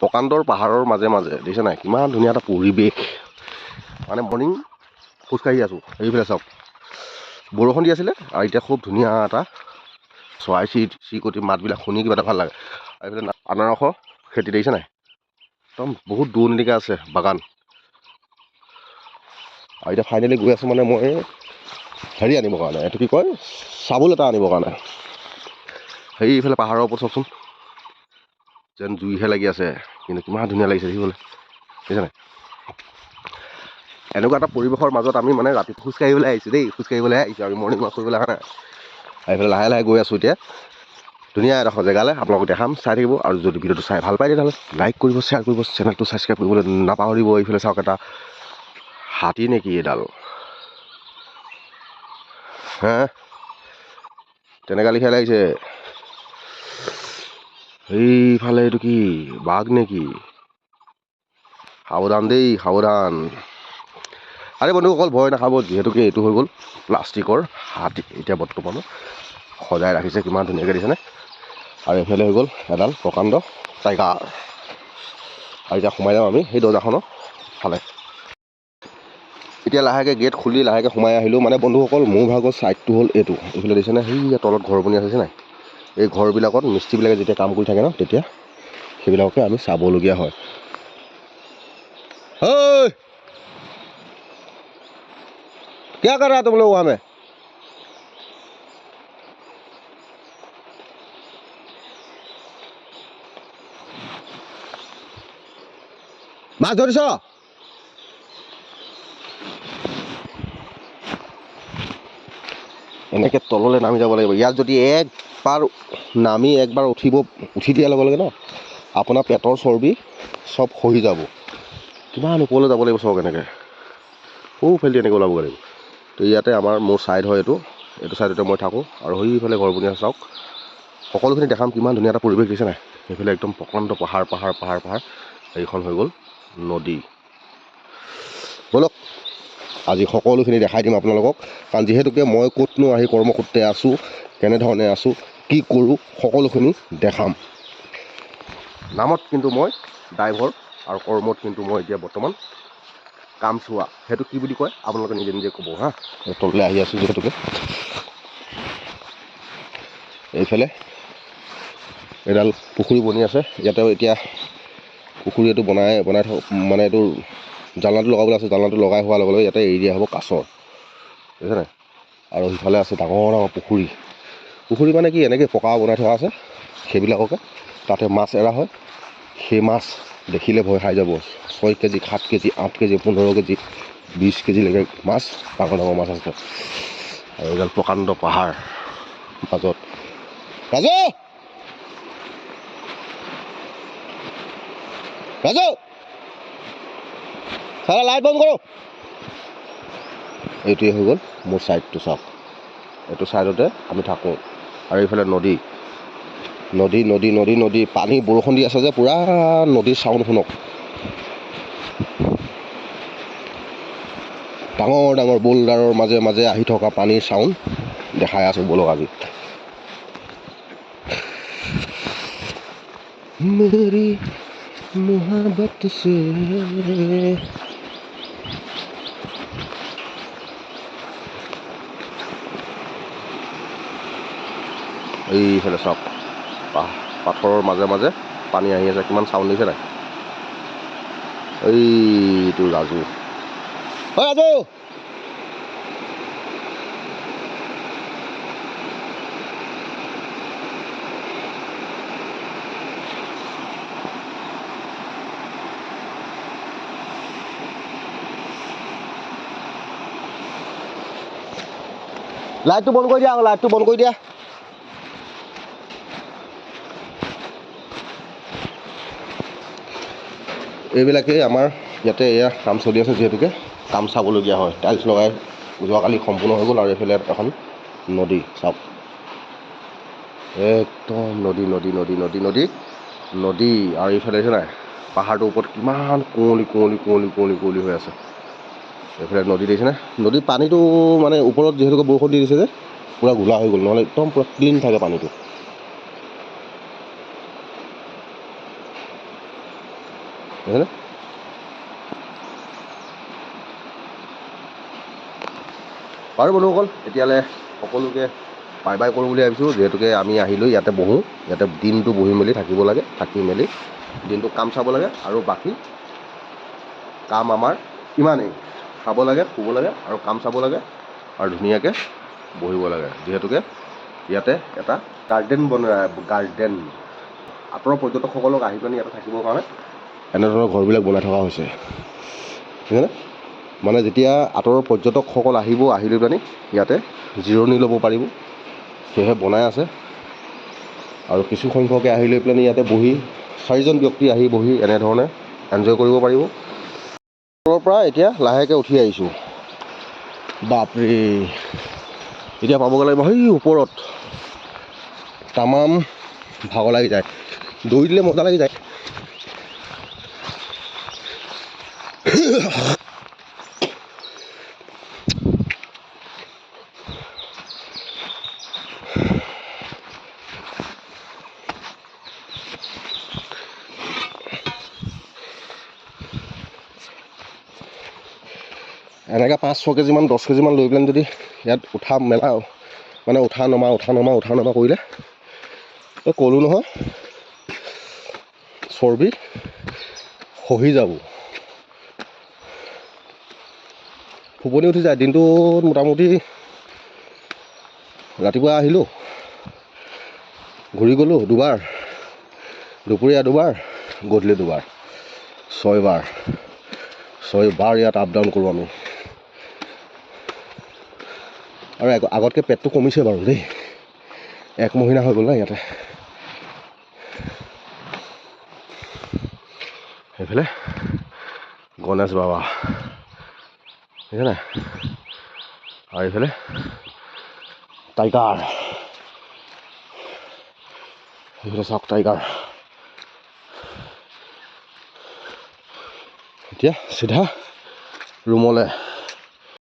প্ৰকাণ্ডৰ পাহাৰৰ মাজে মাজে দেখিছে নাই কিমান ধুনীয়া এটা পৰিৱেশ। মানে মৰ্ণিং খোজকাঢ়ি আছোঁ, এইফালে চাওক বৰষুণ দি আছিলে আৰু এতিয়া খুব ধুনীয়া এটা চৰাই চিৰিকটি মাতবিলাক শুনি কিবা এটা ভাল লাগে। আৰু এইফালে আনাৰসৰ খেতি দেখিছে নাই, একদম বহুত দূৰণিলৈকে আছে বাগান। আৰু এতিয়া ফাইনেলি গৈ আছোঁ মানে মই হেৰি আনিবৰ কাৰণে, এইটো কি কয় চাবোল এটা আনিবৰ কাৰণে। সেইফালে পাহাৰৰ ওপৰত চাওকচোন, যেন জুইহে লাগি আছে, কিন্তু কিমান ধুনীয়া লাগিছে দেখিবলৈ দেখিছে নাই। এনেকুৱা এটা পৰিৱেশৰ মাজত আমি মানে ৰাতি খোজকাঢ়িবলৈ আহিছোঁ দেই, খোজকাঢ়িবলৈ আহিছোঁ আমি মৰ্ণিং ৱাক কৰিবলৈ অহা নাই। এইফালে লাহে লাহে গৈ আছোঁ এতিয়া ধুনীয়া এডোখৰ জেগালৈ, আপোনালোকক দেখাম, চাই থাকিব। আৰু যদি ভিডিঅ'টো চাই ভাল পায় তেতিয়াহ'লে লাইক কৰিব, শ্বেয়াৰ কৰিব, চেনেলটো ছাবস্ক্ৰাইব কৰিবলৈ নাপাহৰিব। এইফালে চাওক এটা হাতী নেকি এডাল, হা তেনেকুৱা লিখা লাগিছে। সেইফালে এইটো কি বাঘ নেকি, সাৱধান দেই সাৱধান। আৰে বন্ধুসকল ভয় নাখাব, যিহেতুকে এইটো হৈ গ'ল প্লাষ্টিকৰ হাতী। এতিয়া বৰ্তমানো সজাই ৰাখিছে কিমান ধুনীয়াকৈ দিছেনে। আৰু এইফালে হৈ গ'ল এডাল প্ৰকাণ্ড টাইগাৰ। আৰু এতিয়া সোমাই যাম আমি সেই দৰ্জাখনৰ ফালে। এতিয়া লাহেকৈ গেট খুলি লাহেকৈ সোমাই আহিলোঁ। মানে বন্ধুসকল মোৰ ভাগৰ ছাইডটো হ'ল এইটো, এইফালে দেখিছেনে সেই তলত ঘৰ বনি আছে নাই, এই ঘৰবিলাকত মিস্ত্ৰীবিলাকে যেতিয়া কাম কৰি থাকে ন, তেতিয়া সেইবিলাককে আমি চাবলগীয়া হয়। ঐ क्या कर रहा तुम लोग वहाँ में? মাছ ধৰিছ? এনেকৈ তললৈ নামি যাব লাগিব। ইয়াত যদি একবাৰ নামি একবাৰ উঠি দিয়াৰ লগে লগে ন, আপোনাৰ পেটৰ চৰ্বি চব সহি যাব। কিমান ওপৰলৈ যাব লাগিব চাওক, এনেকৈ সৌফালেদি এনেকৈ ওলাব লাগিব। তো ইয়াতে মোৰ ছাইড হয় এইটো ছাইডতে মই থাকোঁ। আৰু সেইফালে ঘৰ বনি আছে চাওক, সকলোখিনি দেখাম। কিমান ধুনীয়া এটা পৰিৱেশ দিছে নাই। সেইফালে একদম প্ৰকাণ্ড পাহাৰ পাহাৰ পাহাৰ পাহাৰ। এইখন হৈ গ'ল নদী। ব'লক আজি সকলোখিনি দেখাই দিম আপোনালোকক, কাৰণ যিহেতুকে মই ক'তনো আহি কৰ্মসূত্ৰে আছোঁ, কেনেধৰণে আছোঁ, কি কৰোঁ, সকলোখিনি দেখাম। নামত কিন্তু মই ড্ৰাইভৰ আৰু কৰ্মত কিন্তু মই এতিয়া বৰ্তমান কাম চোৱা। সেইটো কি বুলি কয় আপোনালোকে নিজে নিজে ক'ব হা। তললৈ আহি আছোঁ যিহেতুকে। এইফালে এডাল পুখুৰী বনি আছে, ইয়াতে এতিয়া পুখুৰী এইটো বনাই মানে এইটো জালনাটো লগাবলৈ আছে। জালনাটো লগাই হোৱাৰ লগে লগে ইয়াতে এৰি দিয়া হ'ব কাছ, বুজিছে নাই। আৰু সিফালে আছে ডাঙৰ ডাঙৰ পুখুৰী মানে কি এনেকৈ পকা বনাই থকা আছে, সেইবিলাককে তাতে মাছ এৰা হয়। সেই মাছ দেখিলে ভয় খাই যাব। 6 কেজি 7 কেজি 8 কেজি 15 কেজি 20 কেজিলৈকে মাছ, ডাঙৰ ডাঙৰ মাছ আছে। আৰু এডাল প্ৰকাণ্ড পাহাৰ মাজত। ৰাজু ৰাজু চালা লাইট বন্ধ কৰোঁ। এইটোৱে হৈ গ'ল মোৰ ছাইডটো চাওক, এইটো ছাইডতে আমি থাকোঁ। আৰু এইফালে নদী নদী নদী নদী নদী পানী, বৰষুণ দি আছে যে পূৰা নদীৰ চাউণ্ড শুনক। ডাঙৰ ডাঙৰ বোল্ডাৰৰ মাজে মাজে আহি থকা পানীৰ চাউণ্ড দেখাই আছোঁ। ব'লক আজি মেৰি মোহাবত সে এইফালে চাওক, পাথৰৰ মাজে মাজে পানী আহি আছে, কিমান চাউণ্ড দিছে নাই। এইটো ৰাজু, ঐ ৰাজু লাইটটো বন্ধ কৰি দিয়া, লাইটটো বন্ধ কৰি দিয়া। এইবিলাকেই আমাৰ ইয়াতে এয়া কাম চলি আছে, যিহেতুকে কাম চাবলগীয়া হয়। টাইলছ লগাই যোৱাকালি সম্পূৰ্ণ হৈ গ'ল। আৰু এইফালে এখন নদী চাওক, একদম নদী নদী নদী নদী নদী নদী। আৰু এইফালে দেখিছে নাই, পাহাৰটোৰ ওপৰত কিমান কুঁৱলী কুঁৱলী কুঁৱলী কুঁৱলী কুঁৱলী হৈ আছে। এইফালে নদী দেখিছেনে, নদীৰ পানীটো মানে ওপৰত যিহেতুকে বৰষুণ দি দিছে যে পূৰা ঘোলা হৈ গ'ল, নহ'লে একদম পূৰা ক্লিন থাকে পানীটো। বুজিছেনে? বাৰু বন্ধুসকল, এতিয়ালৈ সকলোকে বাই বাই কৰোঁ বুলি ভাবিছোঁ। যিহেতুকে আমি আহিলোঁ, ইয়াতে বহোঁ, ইয়াতে দিনটো বহি মেলি থাকিব লাগে, থাকি মেলি দিনটো কাম চাব লাগে। আৰু বাকী কাম আমাৰ ইমানেই, খাব লাগে, শুব লাগে আৰু কাম চাব লাগে আৰু ধুনীয়াকৈ বহিব লাগে। যিহেতুকে ইয়াতে এটা গাৰ্ডেন গাৰ্ডেন আঁতৰৰ পৰ্যটকসকলক আহি পিনি ইয়াতে থাকিবৰ কাৰণে এনেধৰণৰ ঘৰবিলাক বনাই থকা হৈছে, বুজিছেনে? মানে যেতিয়া আঁতৰৰ পৰ্যটকসকল আহিব, আহি লৈ পিনি ইয়াতে জিৰণি ল'ব পাৰিব, সেয়েহে বনাই আছে। আৰু কিছু সংখ্যকে আহি লৈ পেলাই ইয়াতে বহি 4জন ব্যক্তি আহি বহি এনেধৰণে এনজয় কৰিব পাৰিব। তলৰ পৰা এতিয়া লাহেকৈ উঠি আহিছোঁ। বাপৰে, এতিয়া পাবগৈ লাগিব সেই ওপৰত। তামাম ভাগৰ লাগি যায়, দৌৰি দিলে মজা লাগি যায়। এনেকৈ 5-6 কেজিমান 10 কেজিমান লৈ পেলাই যদি ইয়াত উঠা মেলা মানে উঠা নমা কৰিলে, এই ক'লোঁ নহয় চৰ্বি খহি যাব, ফোপনি উঠি যায়। দিনটোত মোটামুটি ৰাতিপুৱা আহিলোঁ, ঘূৰি গ'লোঁ 2বাৰ, দুপৰীয়া 2বাৰ, গধূলি 2বাৰ, 6বাৰ ইয়াত আপ ডাউন কৰোঁ আমি। আৰু আগতকৈ পেটটো কমিছে বাৰু দেই, 1 মহিনা হৈ গ'ল না ইয়াতে। সেইফালে গণেশ বাবা, বুজিছে নাই? আৰু এইফালে টাইগাৰ, সেইফালে চাওক টাইগাৰ। এতিয়া চিধা ৰুমলৈ।